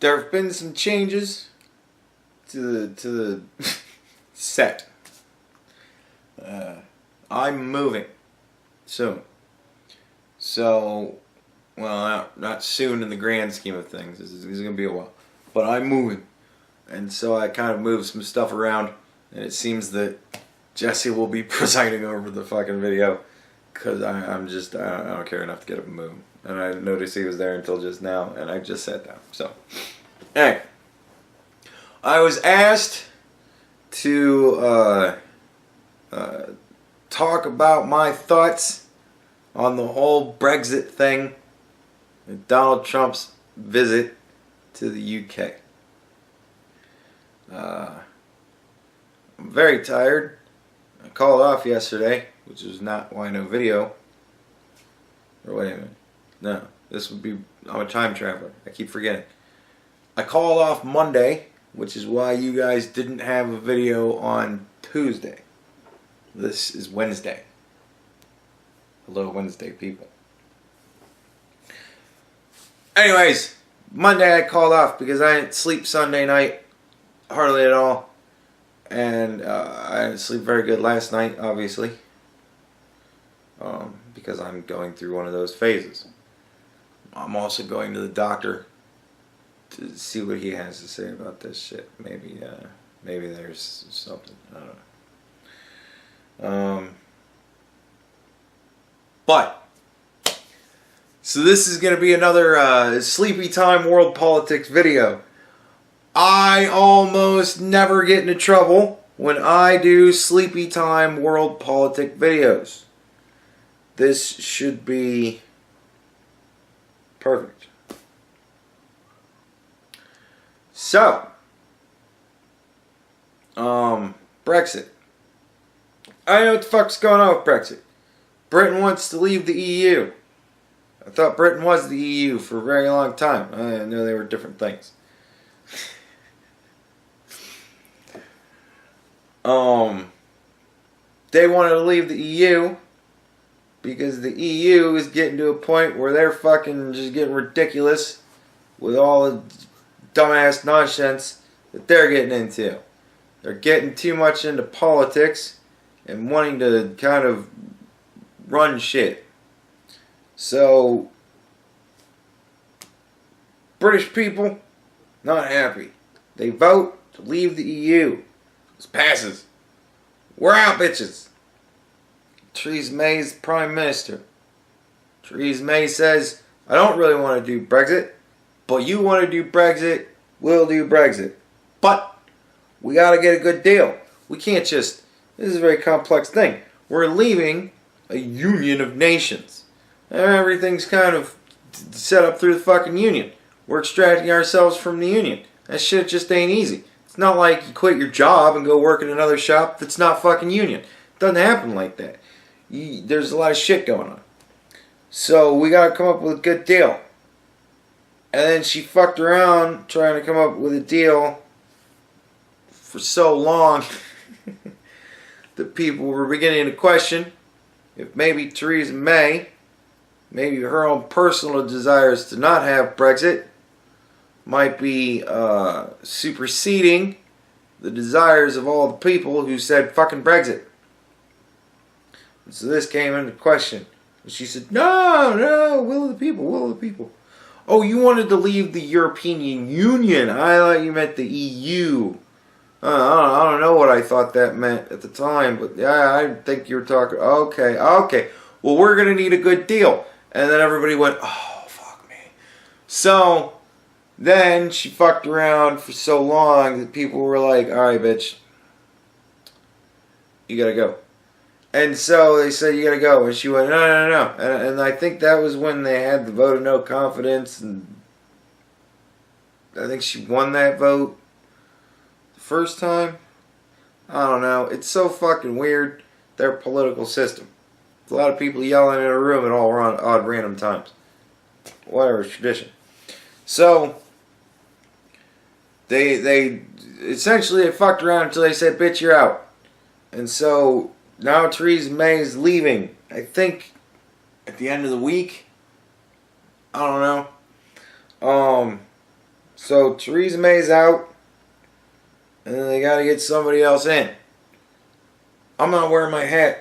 there have been some changes to the set. I'm moving soon. So, well, not soon in the grand scheme of things. This is going to be a while. But I'm moving. And so I kind of moved some stuff around. And it seems that Jesse will be presiding over the fucking video. Because I don't care enough to get up and move. And I didn't notice he was there until just now. And I just sat down. So, anyway. I was asked to talk about my thoughts on the whole Brexit thing and Donald Trump's visit to the UK. I'm very tired. I called off yesterday, which is not why no video. Or wait a minute. No, this would be... I'm a time traveler. I keep forgetting. I called off Monday, which is why you guys didn't have a video on Tuesday. This is Wednesday. Hello, Wednesday people. Anyways, Monday I called off because I didn't sleep Sunday night. Hardly at all. And I didn't sleep very good last night, obviously. Because I'm going through one of those phases. I'm also going to the doctor to see what he has to say about this shit. Maybe there's something. I don't know. But so this is going to be another Sleepy Time World Politics video. I almost never get into trouble when I do Sleepy Time World Politics videos. This should be perfect. So, Brexit. I don't know what the fuck's going on with Brexit. Britain wants to leave the EU. I thought Britain was the EU for a very long time. I know they were different things. They wanted to leave the EU because the EU is getting to a point where they're fucking just getting ridiculous with all the dumbass nonsense that they're getting into. They're getting too much into politics and wanting to kind of run shit. So, British people, not happy. They vote to leave the EU. This passes. We're out, bitches. Theresa May's Prime Minister. Theresa May says, I don't really want to do Brexit, but you want to do Brexit, we'll do Brexit. But we got to get a good deal. We can't just... This is a very complex thing. We're leaving a union of nations. Everything's kind of set up through the fucking union. We're extracting ourselves from the union. That shit just ain't easy. It's not like you quit your job and go work at another shop that's not fucking union. It doesn't happen like that. There's a lot of shit going on. So we got to come up with a good deal. And then she fucked around trying to come up with a deal for so long that people were beginning to question if maybe Theresa May, maybe her own personal desires to not have Brexit, might be superseding the desires of all the people who said fucking Brexit. And so this came into question. And she said, no, will of the people, will of the people. Oh, you wanted to leave the European Union. I thought you meant the EU. I don't know what I thought that meant at the time, but yeah, I think you were talking. Okay. Well, we're going to need a good deal. And then everybody went, oh, fuck me. So then she fucked around for so long that people were like, alright, bitch, you gotta go. And so they said, you gotta go. And she went, no. And I think that was when they had the vote of no confidence. And I think she won that vote the first time. I don't know. It's so fucking weird, their political system. It's a lot of people yelling in a room at all odd random times. Whatever, it's tradition. So, they essentially fucked around until they said, bitch, you're out. And so now Theresa May is leaving. I think at the end of the week. I don't know. So Theresa May's out, and then they got to get somebody else in. I'm not wearing my hat.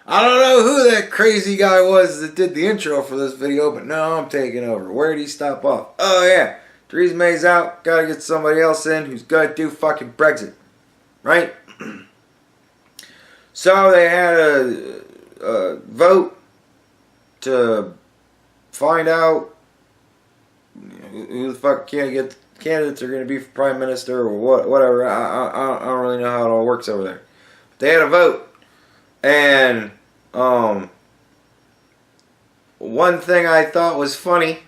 I don't know who that crazy guy was that did the intro for this video, but no, I'm taking over. Where did he stop off? Oh yeah, Theresa May's out. Gotta get somebody else in who's gonna do fucking Brexit. Right? So they had a vote to find out who the fuck candidates are going to be for prime minister or whatever. I don't really know how it all works over there. They had a vote, and one thing I thought was funny,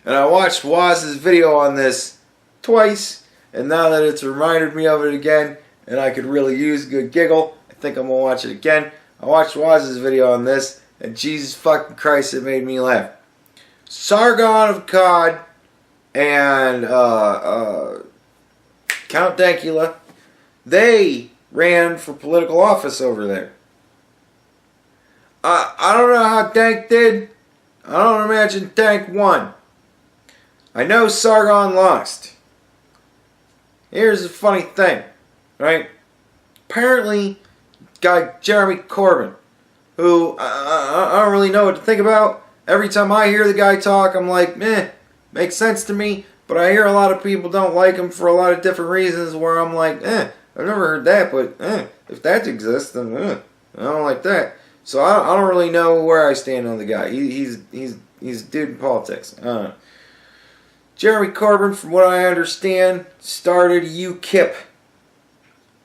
and I watched Waz's video on this twice, and now that it's reminded me of it again, and I could really use a good giggle, I think I'm going to watch it again. I watched Waz's video on this, and Jesus fucking Christ, it made me laugh. Sargon of Akkad and Count Dankula, they ran for political office over there. I don't know how Dank did. I don't imagine Dank won. I know Sargon lost. Here's the funny thing, right? Apparently, guy Jeremy Corbyn, who I don't really know what to think about. Every time I hear the guy talk, I'm like, meh, makes sense to me. But I hear a lot of people don't like him for a lot of different reasons where I'm like, I've never heard that, but if that exists, then I don't like that. So I don't really know where I stand on the guy. He's a dude in politics. Jeremy Corbyn, from what I understand, started UKIP.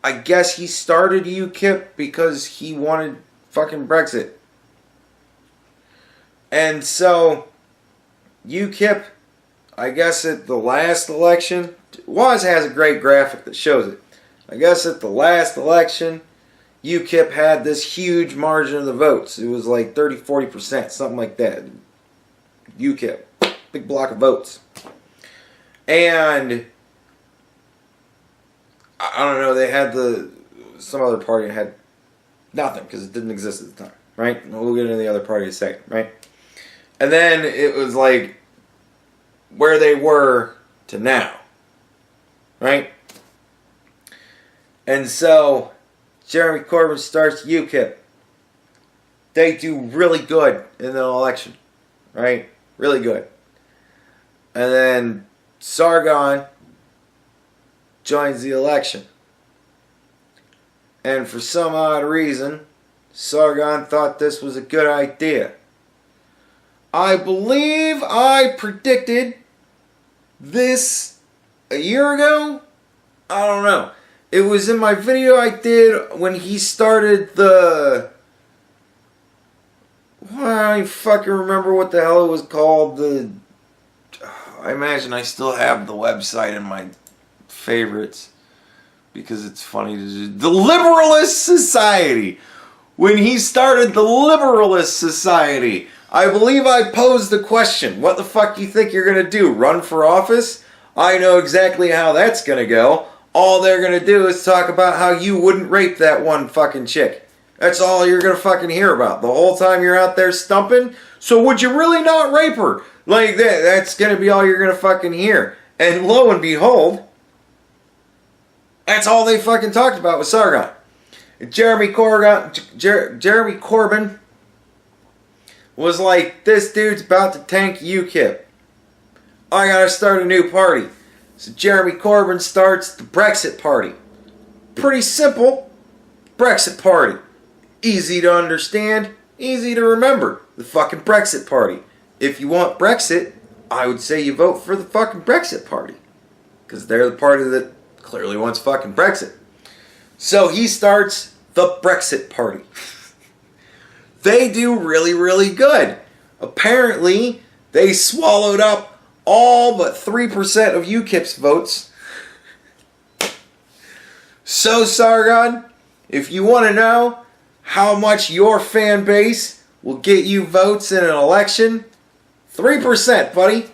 I guess he started UKIP because he wanted fucking Brexit. And so, UKIP, I guess at the last election, Waz has a great graphic that shows it. I guess at the last election, UKIP had this huge margin of the votes. It was like 30-40%, something like that. UKIP. Big block of votes. And I don't know, they had some other party that had nothing because it didn't exist at the time, right? We'll get into the other party in a second, right? And then it was like where they were to now, right? And so Jeremy Corbyn starts UKIP. They do really good in an election, right? Really good. And then Sargon joins the election. And for some odd reason, Sargon thought this was a good idea. I believe I predicted this a year ago? I don't know. It was in my video I did when he started the... I don't fucking remember what the hell it was called. I imagine I still have the website in my favorites because it's funny to do. The Liberalist Society. When he started the Liberalist Society, I believe I posed the question, what the fuck do you think you're going to do? Run for office? I know exactly how that's going to go. All they're going to do is talk about how you wouldn't rape that one fucking chick. That's all you're going to fucking hear about the whole time you're out there stumping. So would you really not rape her? Like that's going to be all you're going to fucking hear. And lo and behold, that's all they fucking talked about with Sargon. Jeremy Corbyn was like, this dude's about to tank UKIP. I gotta start a new party. So Jeremy Corbyn starts the Brexit Party. Pretty simple. Brexit Party. Easy to understand, easy to remember. The fucking Brexit Party. If you want Brexit, I would say you vote for the fucking Brexit Party. Because they're the party that clearly wants fucking Brexit. So he starts the Brexit Party. They do really, really good. Apparently, they swallowed up all but 3% of UKIP's votes. So, Sargon, if you want to know how much your fan base will get you votes in an election, 3%, buddy.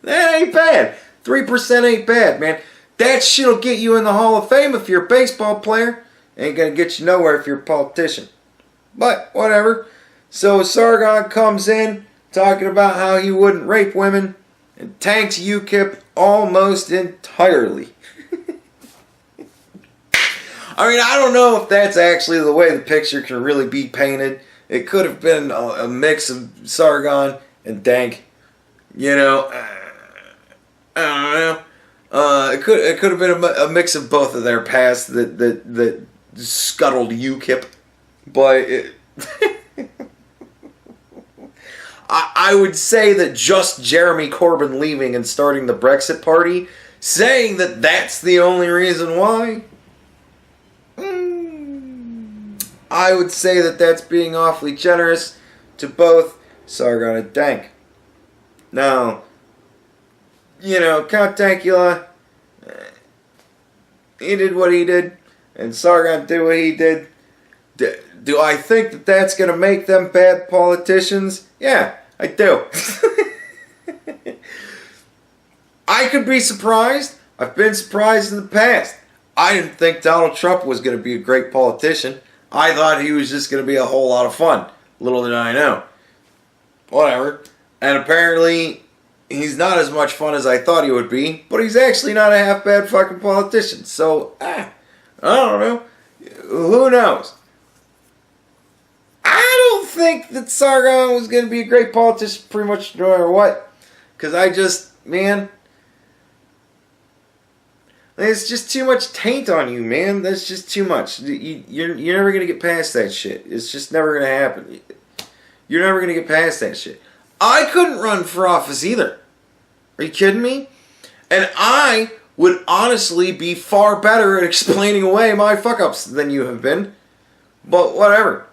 That ain't bad. 3% ain't bad, man. That shit'll get you in the Hall of Fame if you're a baseball player. Ain't gonna get you nowhere if you're a politician. But, whatever. So Sargon comes in, talking about how he wouldn't rape women, and tanks UKIP almost entirely. I mean, I don't know if that's actually the way the picture can really be painted. It could have been a mix of Sargon and Dank. You know, I don't know. It could have been a mix of both of their pasts that scuttled UKIP. But I would say that just Jeremy Corbyn leaving and starting the Brexit party, saying that that's the only reason why, I would say that that's being awfully generous to both Sargon and Dank. Now, you know, Count Dankula, he did what he did, and Sargon did what he did. Do I think that that's going to make them bad politicians? Yeah, I do. I could be surprised. I've been surprised in the past. I didn't think Donald Trump was going to be a great politician. I thought he was just going to be a whole lot of fun. Little did I know. Whatever. And apparently, he's not as much fun as I thought he would be, but he's actually not a half-bad fucking politician. So, I don't know. Who knows? I don't think that Sargon was going to be a great politician pretty much no matter what. Because I just, man, there's just too much taint on you, man. That's just too much. You're never going to get past that shit. It's just never going to happen. You're never going to get past that shit. I couldn't run for office either. Are you kidding me? And I would honestly be far better at explaining away my fuck-ups than you have been. But whatever.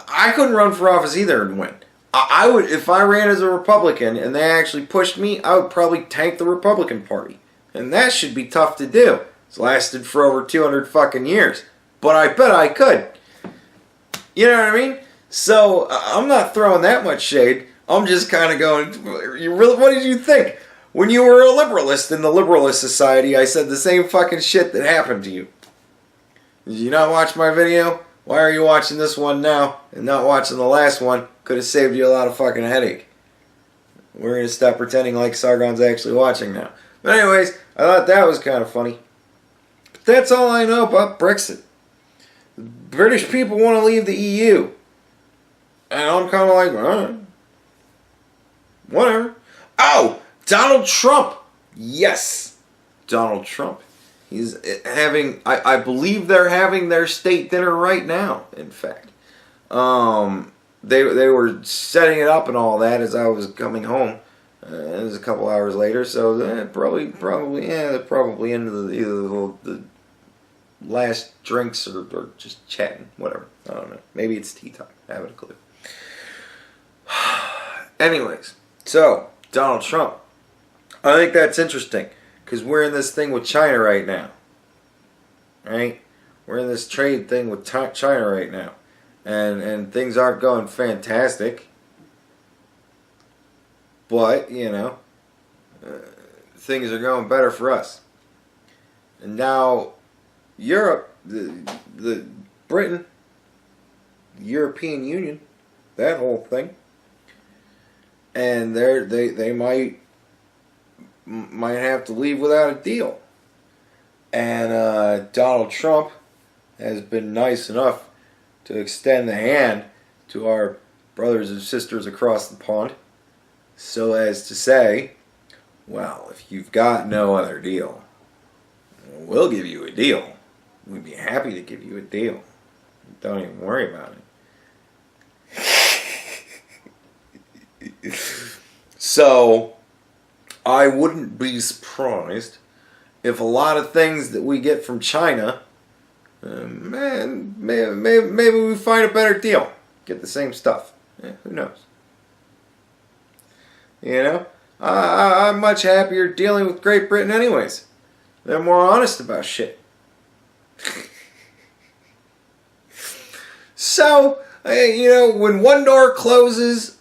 I couldn't run for office either and win. I would, if I ran as a Republican and they actually pushed me, I would probably tank the Republican Party. And that should be tough to do. It's lasted for over 200 fucking years. But I bet I could. You know what I mean? So, I'm not throwing that much shade. I'm just kind of going, what did you think? When you were a liberalist in the Liberalist Society, I said the same fucking shit that happened to you. Did you not watch my video? Why are you watching this one now and not watching the last one? Could have saved you a lot of fucking headache. We're going to stop pretending like Sargon's actually watching now. But anyways, I thought that was kind of funny. But that's all I know about Brexit. The British people want to leave the EU. And I'm kind of like, alright. Whatever. Oh! Donald Trump! Yes! Donald Trump. He's having, I believe they're having their state dinner right now, in fact. They were setting it up and all that as I was coming home. It was a couple hours later, so they're probably into the last drinks or just chatting, whatever. I don't know. Maybe it's tea time. I haven't a clue. Anyways, so, Donald Trump. I think that's interesting, because we're in this thing with China right now. Right? We're in this trade thing with China right now. And things aren't going fantastic. But, you know, things are going better for us. And now, Europe, the Britain, the European Union, that whole thing, and they might have to leave without a deal. And Donald Trump has been nice enough to extend the hand to our brothers and sisters across the pond, so as to say, well, if you've got no other deal, we'll give you a deal. We'd be happy to give you a deal. Don't even worry about it. So, I wouldn't be surprised if a lot of things that we get from China, maybe we find a better deal. Get the same stuff. Who knows? You know? I'm much happier dealing with Great Britain anyways. They're more honest about shit. So, you know, when one door closes,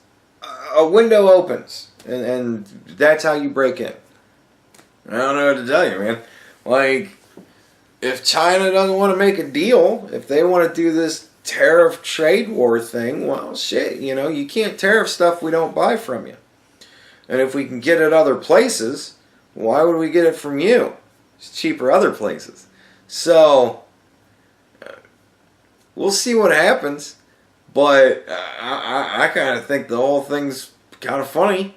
a window opens. And that's how you break in. I don't know what to tell you, man. Like, if China doesn't want to make a deal, if they want to do this tariff trade war thing, well, shit, you can't tariff stuff we don't buy from you. And if we can get it other places, why would we get it from you? It's cheaper other places. So, we'll see what happens. But I kind of think the whole thing's kind of funny.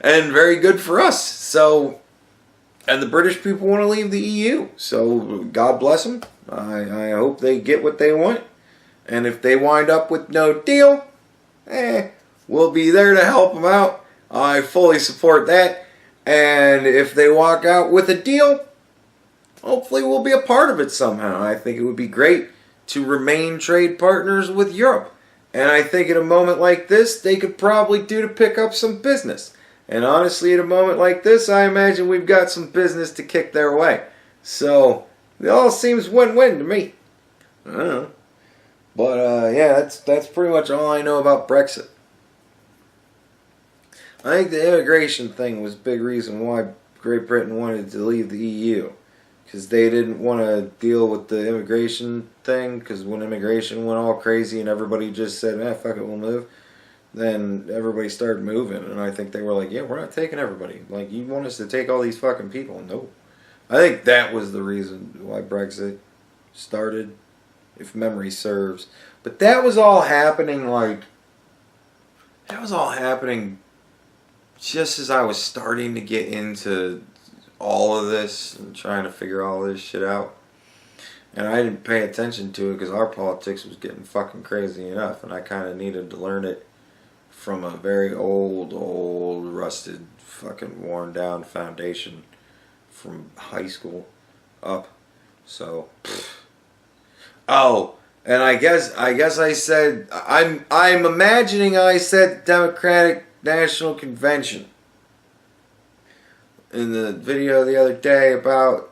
And very good for us. So, and the British people want to leave the EU. So, God bless them. I hope they get what they want. And if they wind up with no deal, we'll be there to help them out. I fully support that. And if they walk out with a deal, hopefully we'll be a part of it somehow. I think it would be great to remain trade partners with Europe. And I think at a moment like this, they could probably do to pick up some business. And honestly, at a moment like this, I imagine we've got some business to kick their way. So, it all seems win-win to me. I don't know. But, yeah, that's pretty much all I know about Brexit. I think the immigration thing was a big reason why Great Britain wanted to leave the EU. Because they didn't want to deal with the immigration thing. Because when immigration went all crazy and everybody just said, fuck it, we'll move. Then everybody started moving. And I think they were like, yeah, we're not taking everybody. Like, you want us to take all these fucking people? No. I think that was the reason why Brexit started, if memory serves. But that was all happening, just as I was starting to get into all of this and trying to figure all this shit out. And I didn't pay attention to it because our politics was getting fucking crazy enough, and I kind of needed to learn it from a very old, rusted, fucking worn down foundation from high school up. So, oh, and I guess I said, I'm imagining I said Democratic National Convention in the video the other day about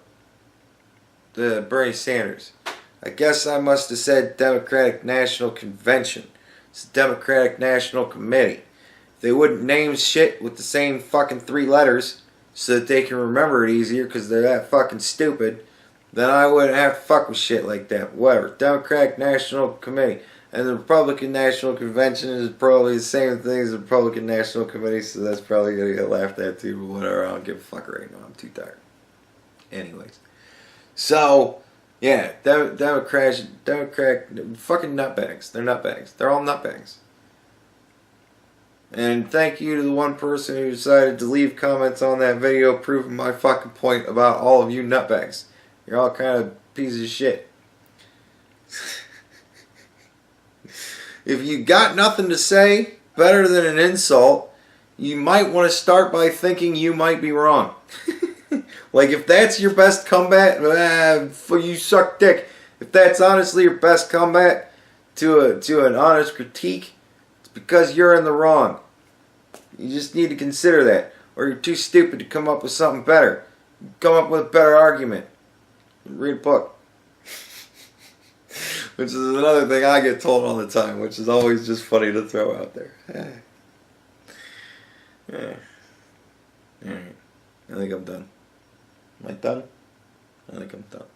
the Bernie Sanders. I guess I must have said Democratic National Convention. It's the Democratic National Committee. If they wouldn't name shit with the same fucking 3 letters so that they can remember it easier because they're that fucking stupid, then I wouldn't have to fuck with shit like that. Whatever. Democratic National Committee. And the Republican National Convention is probably the same thing as the Republican National Committee, so that's probably going to get laughed at too, but whatever. I don't give a fuck right now. I'm too tired. Anyways. So, yeah, Democrat, fucking nutbags. They're nutbags. They're all nutbags. And thank you to the one person who decided to leave comments on that video proving my fucking point about all of you nutbags. You're all kind of pieces of shit. If you got nothing to say better than an insult, you might want to start by thinking you might be wrong. Like, if that's your best comeback, you suck dick. If that's honestly your best comeback to an honest critique, it's because you're in the wrong. You just need to consider that. Or you're too stupid to come up with something better. Come up with a better argument. Read a book. Which is another thing I get told all the time, which is always just funny to throw out there. Yeah. Alright. I think I'm done. Am I done? I think I'm done.